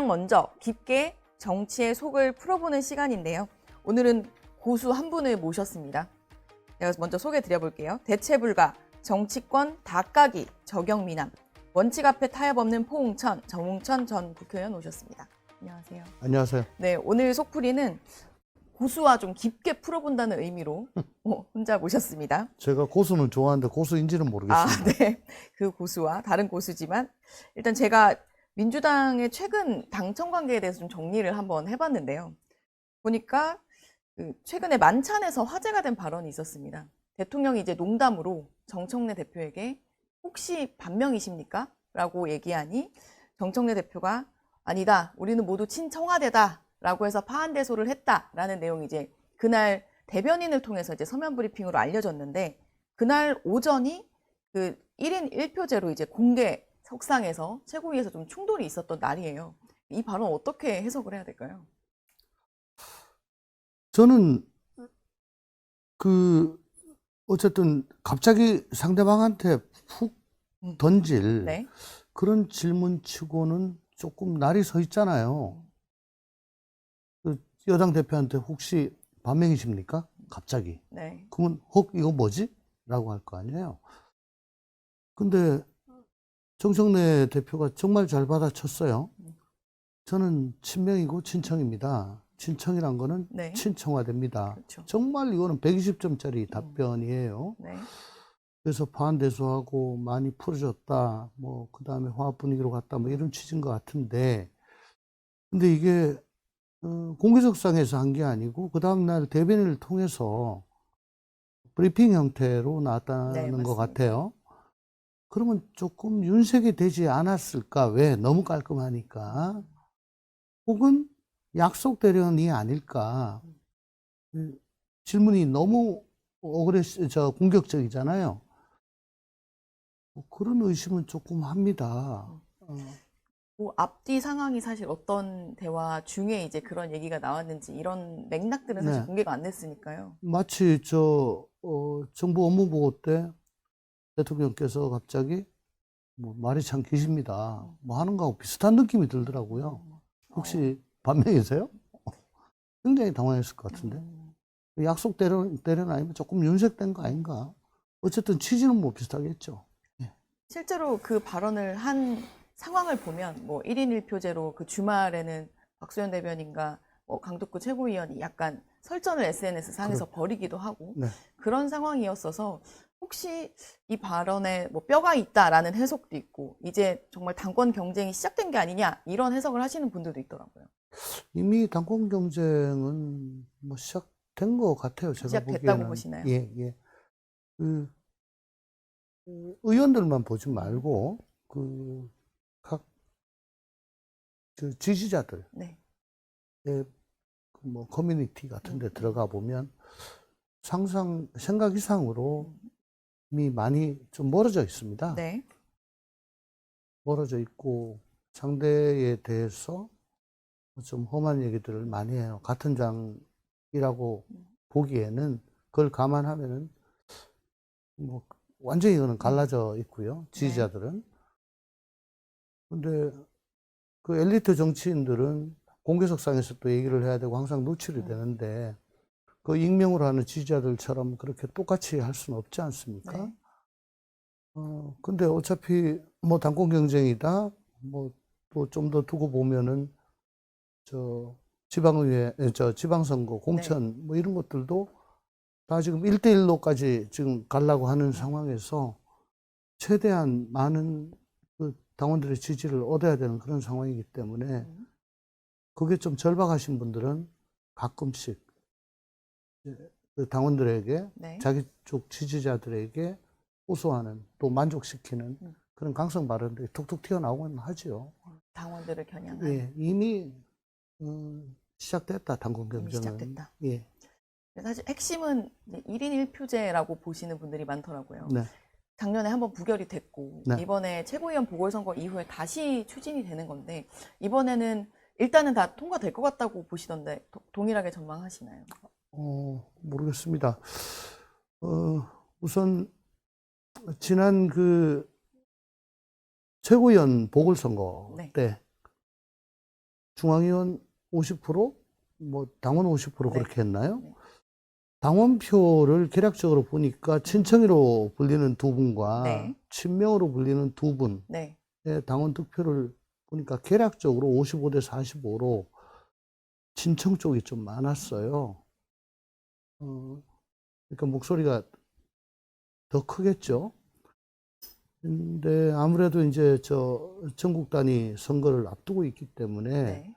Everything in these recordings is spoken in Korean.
가장 먼저 깊게 정치의 속을 풀어보는 시간인데요. 오늘은 고수 한 분을 모셨습니다. 제가 먼저 소개드려 볼게요. 대체 불가, 정치권 다 까기, 저경미남, 원칙 앞에 타협 없는 포웅천, 정웅천 전 국회의원 오셨습니다. 안녕하세요. 안녕하세요. 네, 오늘 속풀이는 고수와 좀 깊게 풀어본다는 의미로 혼자 모셨습니다. 제가 고수는 좋아하는데 고수인지는 모르겠습니다. 네. 그 고수와 다른 고수지만 일단 제가 민주당의 최근 당청 관계에 대해서 좀 정리를 한번 해봤는데요. 보니까 최근에 만찬에서 화제가 된 발언이 있었습니다. 대통령이 이제 농담으로 정청래 대표에게 혹시 반명이십니까? 라고 얘기하니 정청래 대표가 아니다. 우리는 모두 친청와대다. 라고 해서 파한대소를 했다라는 내용이 이제 그날 대변인을 통해서 이제 서면 브리핑으로 알려졌는데 그날 오전이 그 1인 1표제로 이제 공개 석상에서 최고위에서 좀 충돌이 있었던 날이에요. 이 발언 어떻게 해석을 해야 될까요? 저는 어쨌든 갑자기 상대방한테 훅 던질 네. 그런 질문치고는 조금 날이 서 있잖아요. 여당 대표한테 혹시 반명이십니까? 갑자기. 네. 그러면 이거 뭐지? 라고 할 거 아니에요. 근데 정청래 대표가 정말 잘 받아쳤어요. 저는 친명이고 친청입니다. 친청이란 거는 네. 친청화됩니다. 그렇죠. 정말 이거는 120점짜리 답변이에요. 네. 그래서 파한대소하고 많이 풀어줬다. 그 다음에 화합 분위기로 갔다. 이런 취지인 것 같은데. 근데 이게, 공개석상에서 한 게 아니고, 그 다음날 대변인을 통해서 브리핑 형태로 나왔다는 네, 것 맞습니다. 같아요. 그러면 조금 윤색이 되지 않았을까? 왜? 너무 깔끔하니까. 혹은 약속 대련이 아닐까? 질문이 너무 공격적이잖아요. 그런 의심은 조금 합니다. 뭐 앞뒤 상황이 사실 어떤 대화 중에 이제 그런 얘기가 나왔는지 이런 맥락들은 사실 네. 공개가 안 됐으니까요. 마치 정부 업무보고 때 대통령께서 갑자기 말이 참 기십니다. 하는 거하고 비슷한 느낌이 들더라고요. 혹시 반면이세요? 굉장히 당황했을 것 같은데. 약속 대련 아니면 조금 윤색된 거 아닌가? 어쨌든 취지는 비슷하겠죠. 실제로 그 발언을 한 상황을 보면 1인 1표제로 그 주말에는 박수현 대변인과 강덕구 최고위원이 약간 설전을 SNS 상에서 벌이기도 하고 네. 그런 상황이었어서 혹시 이 발언에 뼈가 있다라는 해석도 있고 이제 정말 당권 경쟁이 시작된 게 아니냐 이런 해석을 하시는 분들도 있더라고요. 이미 당권 경쟁은 시작된 것 같아요. 제가 시작됐다고 보기에는. 보시나요? 예. 의원들만 보지 말고 각 지지자들의 네. 커뮤니티 같은 데 들어가 보면 생각 이상으로 이미 많이 좀 멀어져 있습니다. 네. 멀어져 있고 상대에 대해서 좀 험한 얘기들을 많이 해요. 같은 장이라고 보기에는 그걸 감안하면은 완전히 이거는 갈라져 있고요. 지지자들은. 근데 그 엘리트 정치인들은 공개석상에서 또 얘기를 해야 되고 항상 노출이 되는데 그 익명으로 하는 지지자들처럼 그렇게 똑같이 할 수는 없지 않습니까? 네. 근데 어차피 당권 경쟁이다. 또 좀 더 두고 보면은 지방선거, 공천 이런 것들도 다 지금 1대1로까지 지금 가려고 하는 상황에서 최대한 많은 그 당원들의 지지를 얻어야 되는 그런 상황이기 때문에 그게 좀 절박하신 분들은 가끔씩 그 당원들에게 네. 자기 쪽 지지자들에게 호소하는 또 만족시키는 그런 강성 발언들이 툭툭 튀어나오곤 하죠. 당원들을 겨냥한. 예, 이미 시작됐다 당권 이미 경쟁은. 시작됐다. 예. 사실 핵심은 1인 1표제라고 보시는 분들이 많더라고요. 네. 작년에 한번 부결이 됐고 네. 이번에 최고위원 보궐선거 이후에 다시 추진이 되는 건데 이번에는 일단은 다 통과될 것 같다고 보시던데 동일하게 전망하시나요? 모르겠습니다. 우선 지난 그 최고위원 보궐선거 네. 때 중앙위원 50%, 뭐 당원 50% 네. 그렇게 했나요? 네. 당원표를 계략적으로 보니까 친청이로 불리는 두 분과 네. 친명으로 불리는 두 분의 네. 당원 득표를 보니까 계략적으로 55대 45로 친청 쪽이 좀 많았어요. 그러니까 목소리가 더 크겠죠. 근데 아무래도 이제 전국 단위 선거를 앞두고 있기 때문에 네.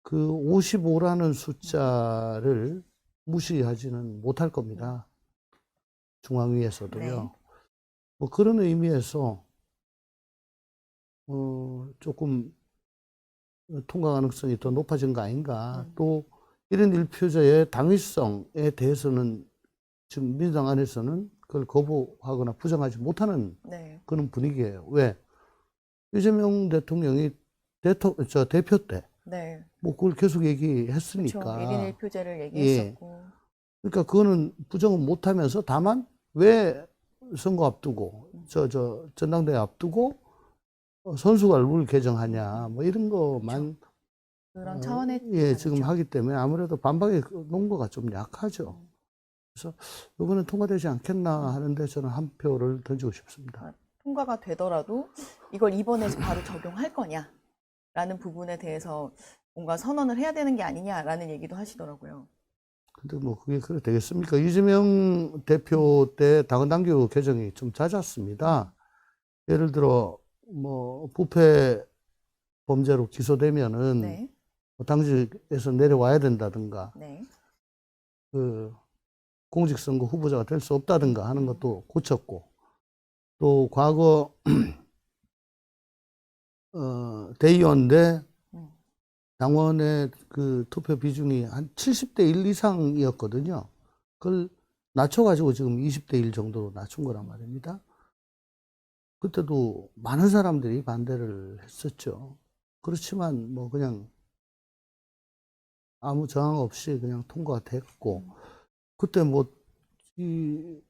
그 55라는 숫자를 무시하지는 못할 겁니다. 중앙위에서도요. 네. 뭐 그런 의미에서 조금 통과 가능성이 더 높아진 거 아닌가. 또 이런 일표제의 당위성에 대해서는 지금 민주당 안에서는 그걸 거부하거나 부정하지 못하는 네. 그런 분위기예요. 왜? 이재명 대통령이 대표 때, 네. 뭐 그걸 계속 그렇죠. 얘기했으니까. 1인 1표제를 예. 얘기했었고. 그러니까 그거는 부정은 못하면서 다만 왜 선거 앞두고, 전당대회 앞두고 선수가 룰 개정하냐, 뭐 이런 것만 그런 차원의 예, 지금 아니죠. 하기 때문에 아무래도 반박의 논거가 좀 약하죠. 그래서 이번엔 통과되지 않겠나 하는데 저는 한 표를 던지고 싶습니다. 통과가 되더라도 이걸 이번에 바로 적용할 거냐라는 부분에 대해서 뭔가 선언을 해야 되는 게 아니냐라는 얘기도 하시더라고요. 근데 뭐 그게 그래 되겠습니까? 이재명 대표 때 당헌당규 개정이 좀 잦았습니다. 예를 들어 뭐 부패 범죄로 기소되면은 네. 뭐 당직에서 내려와야 된다든가 네. 그 공직선거 후보자가 될 수 없다든가 하는 것도 고쳤고, 또 과거 대의원 대 당원의 그 투표 비중이 한 70대 1 이상이었거든요. 그걸 낮춰가지고 지금 20대 1 정도로 낮춘 거란 말입니다. 그때도 많은 사람들이 반대를 했었죠. 그렇지만 뭐 그냥 아무 저항 없이 그냥 통과가 됐고, 그때 뭐 이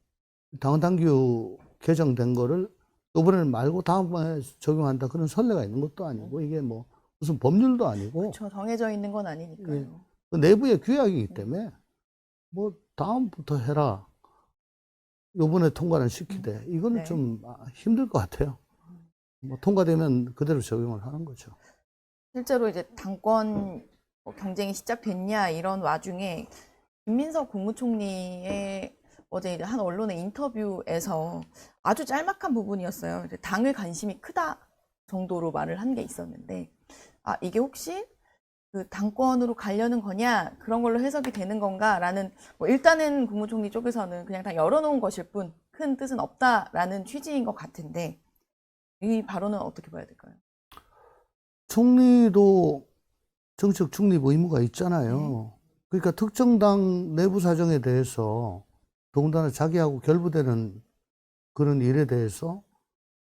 당헌당규 개정된 거를 이번에는 말고 다음번에 적용한다 그런 선례가 있는 것도 아니고, 이게 뭐 무슨 법률도 아니고 저 정해져 있는 건 예, 아니니까요. 그 내부의 규약이기 때문에 뭐 다음부터 해라, 요번에 통과는 시키되, 이거는 네. 좀 힘들 것 같아요. 뭐 통과되면 그대로 적용을 하는 거죠. 실제로 이제 당권 경쟁이 시작됐냐 이런 와중에 김민석 국무총리의 어제 이제 한 언론의 인터뷰에서 아주 짤막한 부분이었어요. 이제 당을 관심이 크다 정도로 말을 한 게 있었는데, 아, 이게 혹시 그 당권으로 가려는 거냐 그런 걸로 해석이 되는 건가라는, 뭐 일단은 국무총리 쪽에서는 그냥 다 열어놓은 것일 뿐 큰 뜻은 없다라는 취지인 것 같은데, 이 발언은 어떻게 봐야 될까요? 총리도 정책 중립 의무가 있잖아요. 그러니까 특정 당 내부 사정에 대해서, 더군다나 자기하고 결부되는 그런 일에 대해서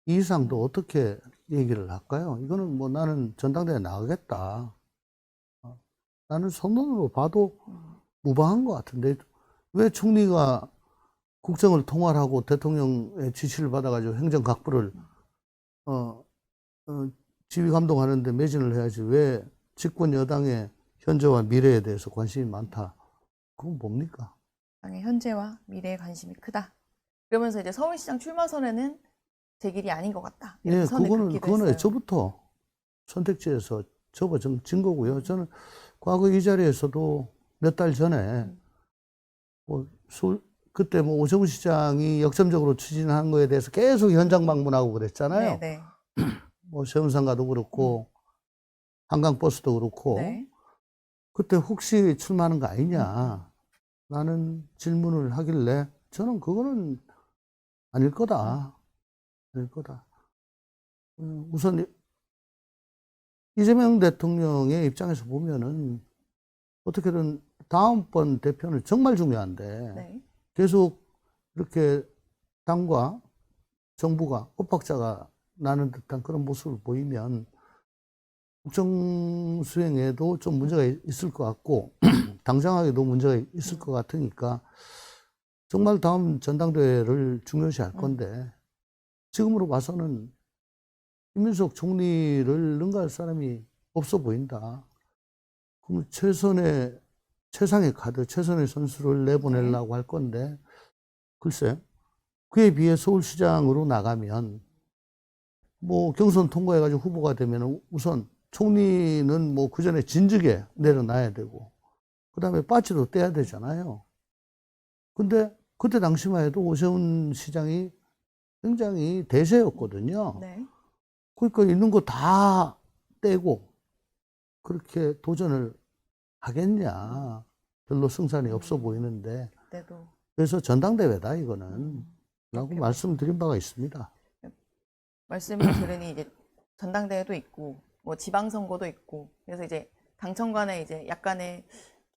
이 이상도 어떻게 얘기를 할까요? 이거는 뭐 나는 전당대회 나가겠다, 나는 선언으로 봐도 무방한 것 같은데, 왜 총리가 국정을 통할하고 대통령의 지시를 받아가지고 행정각부를 어, 지휘 감독하는데 매진을 해야지, 왜 집권 여당의 현재와 미래에 대해서 관심이 많다, 그건 뭡니까? 당의 현재와 미래에 관심이 크다. 그러면서 이제 서울시장 출마선에는 제 길이 아닌 것 같다. 이렇게 예, 선을 긋기도 그거는 했어요. 애초부터 선택지에서 접어진 거고요. 저는 과거 이 자리에서도 몇 달 전에 뭐 그때 뭐 오정훈 시장이 역점적으로 추진한 거에 대해서 계속 현장 방문하고 그랬잖아요. 네. 뭐 세운상가도 그렇고 한강버스도 그렇고. 네. 그때 혹시 출마하는 거 아니냐 라는 질문을 하길래, 저는 그거는 아닐 거다. 아닐 거다. 우선 이재명 대통령의 입장에서 보면은 어떻게든 다음번 대표는 정말 중요한데, 네. 계속 이렇게 당과 정부가 엇박자가 나는 듯한 그런 모습을 보이면 국정 수행에도 좀 문제가 있을 것 같고, 당장하게도 문제가 있을 것 같으니까 정말 다음 전당대회를 중요시 할 건데, 지금으로 봐서는 김민석 총리를 능가할 사람이 없어 보인다. 그럼 최상의 카드, 최선의 선수를 내보내려고 할 건데, 글쎄, 그에 비해 서울시장으로 나가면, 뭐 경선 통과해가지고 후보가 되면 우선 총리는 뭐 그 전에 진즉에 내려놔야 되고, 그 다음에 빠지도 떼야 되잖아요. 근데 그때 당시만 해도 오세훈 시장이 굉장히 대세였거든요. 네. 그러니까 있는 거 다 떼고 그렇게 도전을 하겠냐. 별로 승산이 없어 보이는데. 그때도 그래서 전당대회다, 이거는. 라고 그렇게 말씀드린 바가 있습니다. 말씀을 들으니 이제 전당대회도 있고 뭐 지방선거도 있고 그래서 이제 당청 간에 이제 약간의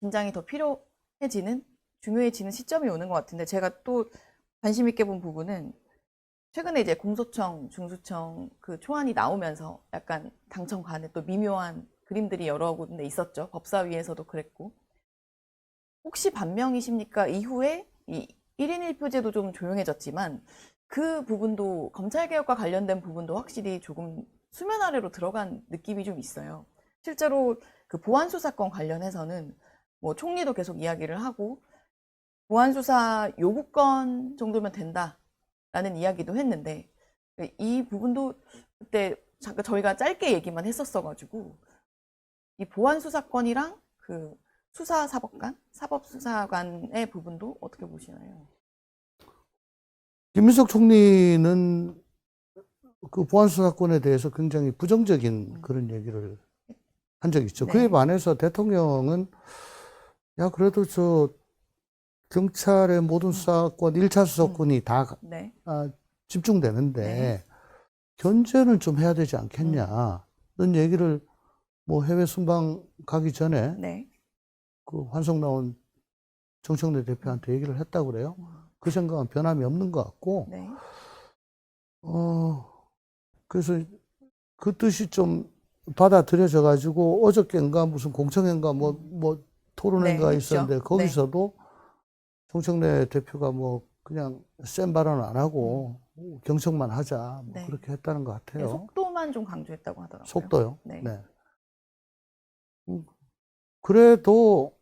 긴장이 더 필요해지는 중요해지는 시점이 오는 것 같은데 제가 또 관심 있게 본 부분은 최근에 이제 공소청, 중수청 그 초안이 나오면서 약간 당청 간에 또 미묘한 그림들이 여러 군데 있었죠. 법사위에서도 그랬고. 혹시 반명이십니까? 이후에 이 1인 1표제도 좀 조용해졌지만 그 부분도 검찰개혁과 관련된 부분도 확실히 조금 수면 아래로 들어간 느낌이 좀 있어요. 실제로 그 보안수 사건 관련해서는 뭐 총리도 계속 이야기를 하고 보안수사 요구권 정도면 된다라는 이야기도 했는데 이 부분도 그때 잠깐 저희가 짧게 얘기만 했었어가지고 이 보안수사권이랑 그 수사사법관, 사법수사관의 부분도 어떻게 보시나요? 김민석 총리는 그 보안수사권에 대해서 굉장히 부정적인 그런 얘기를 한 적이 있죠. 네. 그에 반해서 대통령은 야, 그래도 저 경찰의 모든 수사권, 1차 수사권이 다 네. 집중되는데 네. 견제는 좀 해야 되지 않겠냐. 이런 얘기를 뭐 해외 순방 가기 전에 네. 그 환송 나온 정청래 대표한테 얘기를 했다고 그래요. 그 생각은 변함이 없는 것 같고, 네. 그래서 그 뜻이 좀 받아들여져 가지고 어저께인가 무슨 공청회인가 뭐 토론회인가 네, 있었는데 했죠. 거기서도 정청래 대표가 뭐 그냥 센 발언 안 하고 경청만 하자 뭐 네. 그렇게 했다는 것 네, 같아요. 속도만 좀 강조했다고 하더라고요. 속도요. 네. 네. 그래도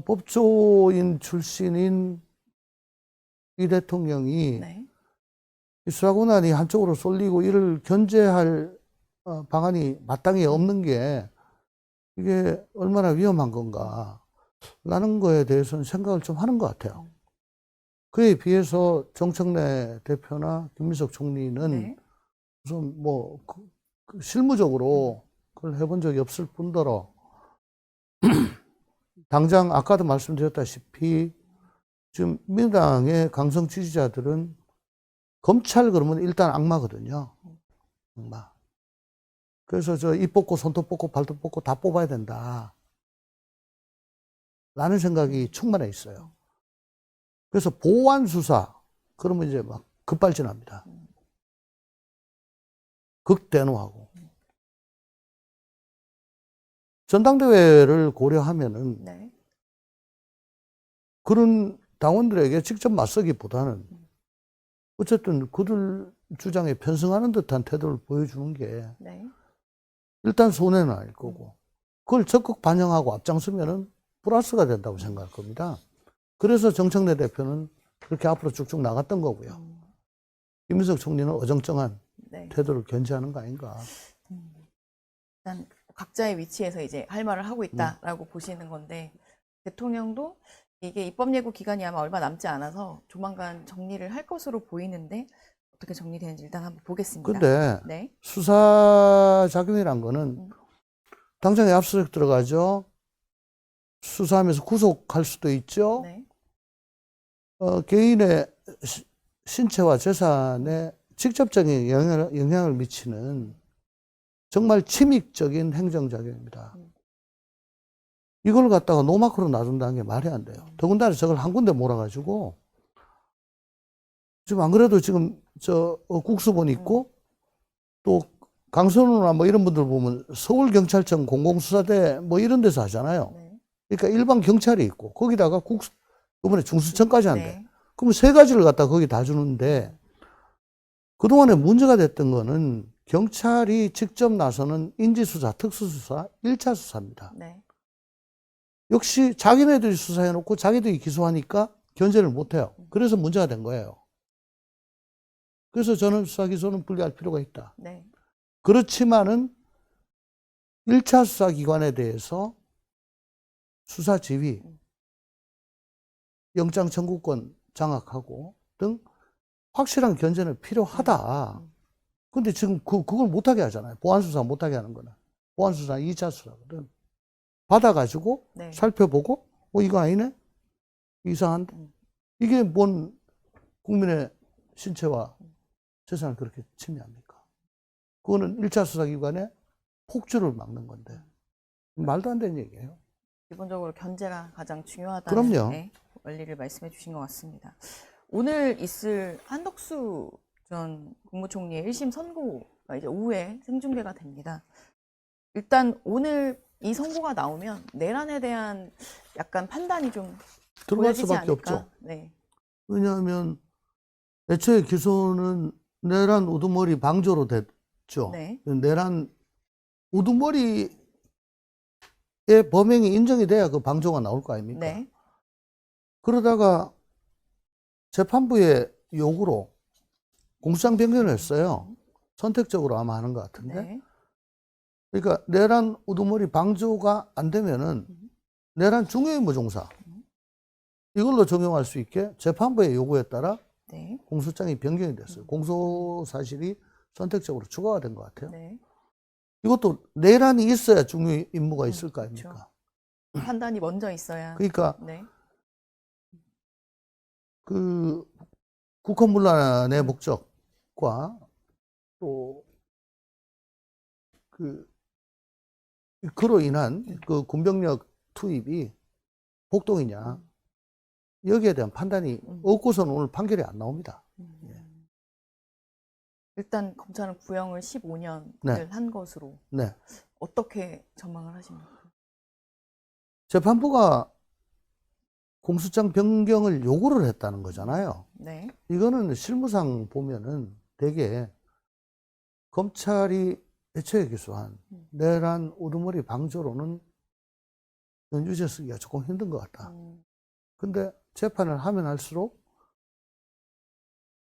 법조인 출신인 이 대통령이 네. 이 수사권한이 한쪽으로 쏠리고 이를 견제할 방안이 마땅히 없는 게 이게 얼마나 위험한 건가 라는 거에 대해서는 생각을 좀 하는 것 같아요. 그에 비해서 정청래 대표나 김민석 총리는 네. 우선 뭐 실무적으로 그걸 해본 적이 없을 뿐더러 당장 아까도 말씀드렸다시피 지금 민주당의 강성 지지자들은 검찰 그러면 일단 악마거든요. 악마. 그래서 저 입 뽑고 손톱 뽑고 발톱 뽑고 다 뽑아야 된다. 라는 생각이 충만해 있어요. 그래서 보완 수사 그러면 이제 막 급발진합니다. 극대노하고. 전당대회를 고려하면은 네. 그런 당원들에게 직접 맞서기보다는 어쨌든 그들 주장에 편승하는 듯한 태도를 보여주는 게 네. 일단 손해는 아닐 거고 그걸 적극 반영하고 앞장서면은 플러스가 된다고 생각할 겁니다. 그래서 정청래 대표는 그렇게 앞으로 쭉쭉 나갔던 거고요. 김민석 총리는 어정쩡한 네. 태도를 견지하는 거 아닌가. 일단 각자의 위치에서 이제 할 말을 하고 있다라고 보시는 건데 대통령도 이게 입법 예고 기간이 아마 얼마 남지 않아서 조만간 정리를 할 것으로 보이는데 어떻게 정리되는지 일단 한번 보겠습니다. 근데 네. 수사작용이란 거는 당장에 압수수색 들어가죠. 수사하면서 구속할 수도 있죠. 네. 개인의 신체와 재산에 직접적인 영향을 미치는 정말 침입적인 행정작용입니다. 이걸 갖다가 노마크로 놔둔다는 게 말이 안 돼요. 더군다나 저걸 한 군데 몰아가지고 지금 안 그래도 지금 저 국수본 있고 또 강선우나 뭐 이런 분들 보면 서울경찰청 공공수사대 뭐 이런 데서 하잖아요. 네. 그러니까 일반 경찰이 있고 거기다가 이번에 중수청까지 한대. 네. 그럼 세 가지를 갖다 거기 다 주는데 그동안에 문제가 됐던 거는 경찰이 직접 나서는 인지수사, 특수수사, 1차 수사입니다. 네. 역시 자기네들이 수사해놓고 자기들이 기소하니까 견제를 못해요. 그래서 문제가 된 거예요. 그래서 저는 수사 기소는 분리할 필요가 있다. 네. 그렇지만은 1차 수사기관에 대해서 수사 지휘, 영장 청구권 장악하고 등 확실한 견제는 필요하다. 근데 지금 그걸 못하게 하잖아요. 보안수사 못하게 하는 거는. 보안수사 2차 수사거든. 받아가지고 네. 살펴보고, 이거 아니네? 이상한데? 이게 뭔 국민의 신체와 재산을 그렇게 침해합니까? 그거는 1차 수사기관의 폭주를 막는 건데. 말도 안 되는 얘기예요. 기본적으로 견제가 가장 중요하다는 그럼요. 네, 원리를 말씀해 주신 것 같습니다. 오늘 있을 한덕수 전 국무총리의 1심 선고가 이제 오후에 생중계가 됩니다. 일단 오늘 이 선고가 나오면 내란에 대한 약간 판단이 좀 들어갈 보여지지 수밖에 않을까? 없죠. 네. 왜냐하면 애초에 기소는 내란 우두머리 방조로 됐죠. 네. 내란 우두머리의 범행이 인정이 돼야 그 방조가 나올 거 아닙니까? 네. 그러다가 재판부의 요구로 공소장 변경을 했어요. 선택적으로 아마 하는 것 같은데. 네. 그러니까 내란 우두머리 방조가 안 되면은 내란 중요임무 종사 이걸로 적용할 수 있게 재판부의 요구에 따라 네. 공소장이 변경이 됐어요. 공소 사실이 선택적으로 추가가 된 것 같아요. 네. 이것도 내란이 있어야 중요 임무가 있을 거 아닙니까? 판단이 먼저 있어야. 그러니까 네. 그 국헌문란의 목적과 또 그로 인한 그 군병력 투입이 폭동이냐 여기에 대한 판단이 없고서는 오늘 판결이 안 나옵니다. 일단 검찰은 구형을 15년을 네. 한 것으로 네. 어떻게 전망을 하십니까? 재판부가 공소장 변경을 요구를 했다는 거잖아요. 네. 이거는 실무상 보면은 되게 검찰이 애초에 기소한 내란 우두머리 방조로는 유죄 쓰기가 조금 힘든 것 같다. 근데 재판을 하면 할수록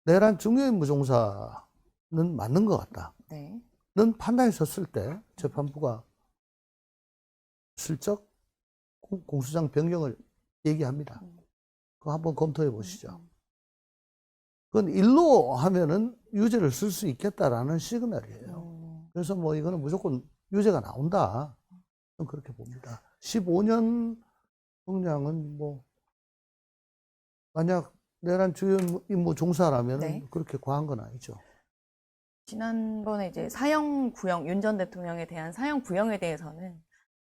내란 중요임무 종사는 맞는 것 같다. 네. 는 판단이 섰을 때 재판부가 슬쩍 공소장 변경을 얘기합니다. 그거 한번 검토해 보시죠. 그건 일로 하면은 유죄를 쓸 수 있겠다라는 시그널이에요. 그래서 뭐 이거는 무조건 유죄가 나온다. 저는 그렇게 봅니다. 15년 형량은 뭐 만약 내란 주요 임무 종사라면 네. 그렇게 과한 건 아니죠. 지난번에 이제 사형 구형, 윤 전 대통령에 대한 사형 구형에 대해서는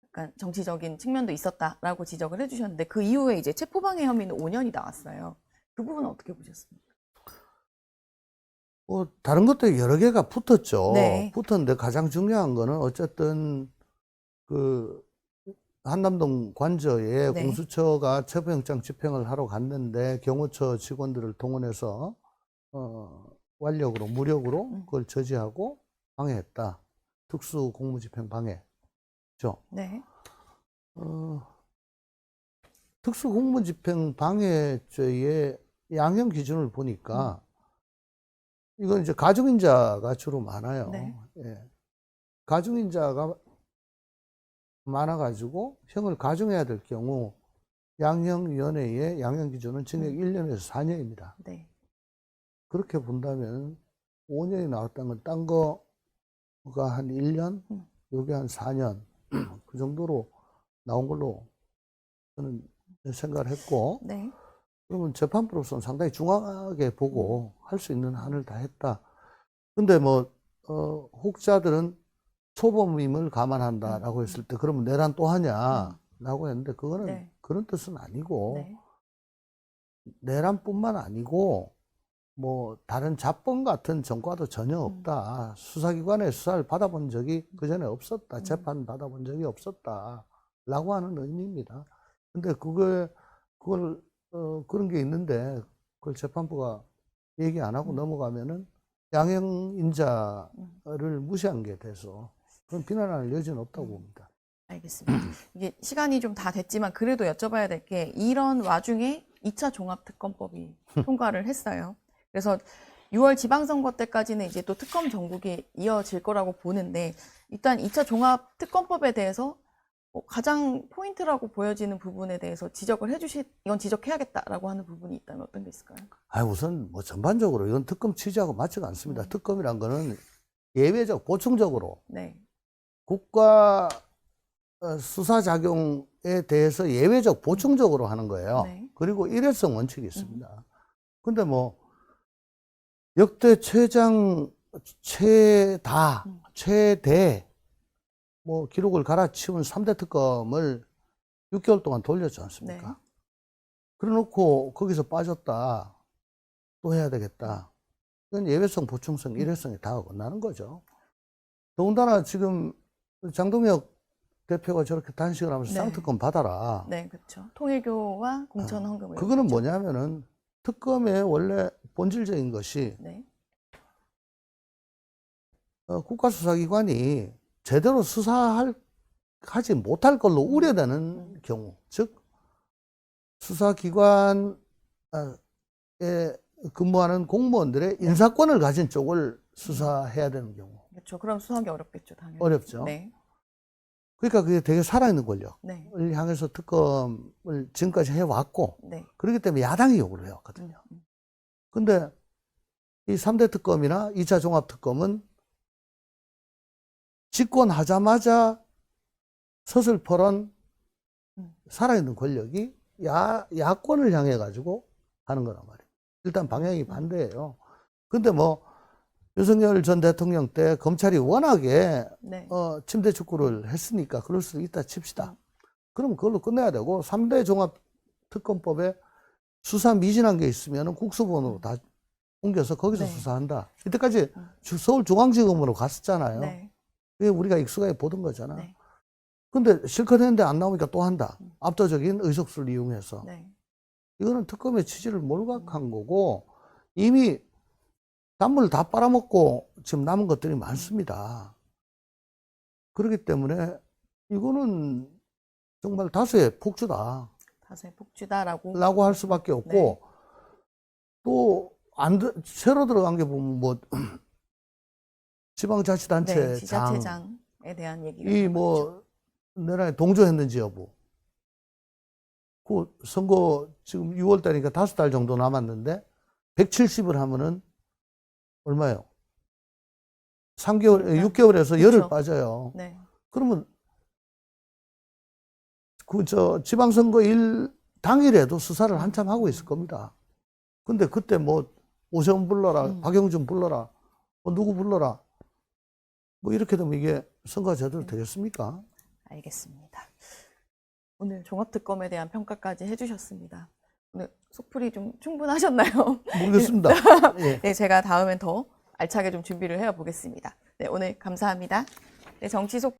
약간 정치적인 측면도 있었다라고 지적을 해주셨는데 그 이후에 이제 체포방해 혐의는 5년이 나왔어요. 그 부분은 어떻게 보셨습니까? 뭐 다른 것도 여러 개가 붙었죠. 네. 붙었는데 가장 중요한 거는 어쨌든 그 한남동 관저에 네. 공수처가 체포영장 집행을 하러 갔는데 경호처 직원들을 동원해서 완력으로 무력으로 그걸 저지하고 방해했다. 특수 공무집행 방해죠. 네. 특수 공무집행 방해죄의 양형 기준을 보니까 이건 이제 가중인자가 주로 많아요. 네. 예. 가중인자가 많아가지고 형을 가중해야 될 경우 양형위원회의 양형 기준은 징역 1년에서 4년입니다. 네. 그렇게 본다면 5년이 나왔다는 건 딴 거가 한 1년, 요게 한 4년 그 정도로 나온 걸로 저는 생각을 했고 네. 그러면 재판부로서는 상당히 중하게 보고 할 수 있는 한을 다 했다. 근데 뭐 혹자들은 초범임을 감안한다라고 했을 때 그러면 내란 또 하냐라고 했는데 그거는 네. 그런 뜻은 아니고 네. 내란뿐만 아니고 뭐 다른 잡범 같은 전과도 전혀 없다. 수사기관에 수사를 받아본 적이 그전에 없었다. 재판 받아본 적이 없었다라고 하는 의미입니다. 근데 그걸 그런 게 있는데 그걸 재판부가 얘기 안 하고 넘어가면은 양형 인자를 무시한 게 돼서 그런 비난할 여지는 없다고 봅니다. 알겠습니다. 이게 시간이 좀 다 됐지만 그래도 여쭤봐야 될 게 이런 와중에 2차 종합특검법이 통과를 했어요. 그래서 6월 지방선거 때까지는 이제 또 특검 전국이 이어질 거라고 보는데 일단 2차 종합특검법에 대해서 가장 포인트라고 보여지는 부분에 대해서 지적을 이건 지적해야겠다라고 하는 부분이 있다면 어떤 게 있을까요? 우선 뭐 전반적으로 이건 특검 취지하고 맞지가 않습니다. 특검이란 거는 예외적, 보충적으로 네. 국가 수사작용에 대해서 예외적, 보충적으로 하는 거예요. 네. 그리고 일회성 원칙이 있습니다. 근데 뭐 역대 최대 뭐 기록을 갈아치운 3대 특검을 6개월 동안 돌렸지 않습니까? 네. 그래 놓고 거기서 빠졌다. 또 해야 되겠다. 이건 예외성, 보충성, 일회성이 다 어긋나는 거죠. 더군다나 지금 장동혁 대표가 저렇게 단식을 하면서 네. 쌍특검 받아라. 네, 그렇죠. 통일교와 공천 헌금을. 그거는 그렇죠. 뭐냐면은 특검의 원래 본질적인 것이 네. 국가수사기관이 제대로 하지 못할 걸로 우려되는 경우, 즉 수사기관에 근무하는 공무원들의 인사권을 가진 쪽을 수사해야 되는 경우. 그렇죠. 그럼 수사하기 어렵겠죠, 당연히. 어렵죠. 네. 그러니까 그게 되게 살아있는 권력을 네. 향해서 특검을 지금까지 해왔고, 네. 그렇기 때문에 야당이 요구를 해왔거든요. 근데 이 3대 특검이나 2차 종합특검은 집권하자마자 서슬퍼런 살아있는 권력이 야권을 향해 가지고 하는 거란 말이에요. 일단 방향이 반대예요. 근데 뭐 윤석열 전 대통령 때 검찰이 워낙에 네. 침대 축구를 했으니까 그럴 수도 있다 칩시다. 그럼 그걸로 끝내야 되고 3대 종합특검법에 수사 미진한 게 있으면 국수본으로 다 옮겨서 거기서 네. 수사한다. 이때까지 서울중앙지검으로 갔었잖아요. 네. 그게 우리가 익숙하게 보던 거잖아. 네. 근데 실컷 했는데 안 나오니까 또 한다. 압도적인 의석수를 이용해서. 네. 이거는 특검의 취지를 몰각한 거고 이미 단물 다 빨아먹고 지금 남은 것들이 많습니다. 그렇기 때문에 이거는 정말 다수의 폭주다. 다수의 폭주다라고. 라고 할 수밖에 없고 네. 또 새로 들어간 게 보면 뭐 지방자치단체 네, 지자체장에 대한 얘기가 이 나왔죠. 뭐 내란에 동조했는지 여부. 그 선거 지금 6월 달이니까 5달 정도 남았는데 170을 하면은 얼마예요? 6개월에서 열흘 그렇죠. 빠져요. 네. 그러면 지방선거 당일에도 수사를 한참 하고 있을 겁니다. 근데 그때 뭐 오세훈 불러라, 박영준 불러라, 뭐 누구 불러라. 뭐 이렇게 되면 이게 선거가 제대로 되겠습니까? 알겠습니다. 오늘 종합특검에 대한 평가까지 해주셨습니다. 오늘 속풀이 좀 충분하셨나요? 모르겠습니다. 예. 네, 제가 다음엔 더 알차게 좀 준비를 해보겠습니다. 네, 오늘 감사합니다. 네, 정치 속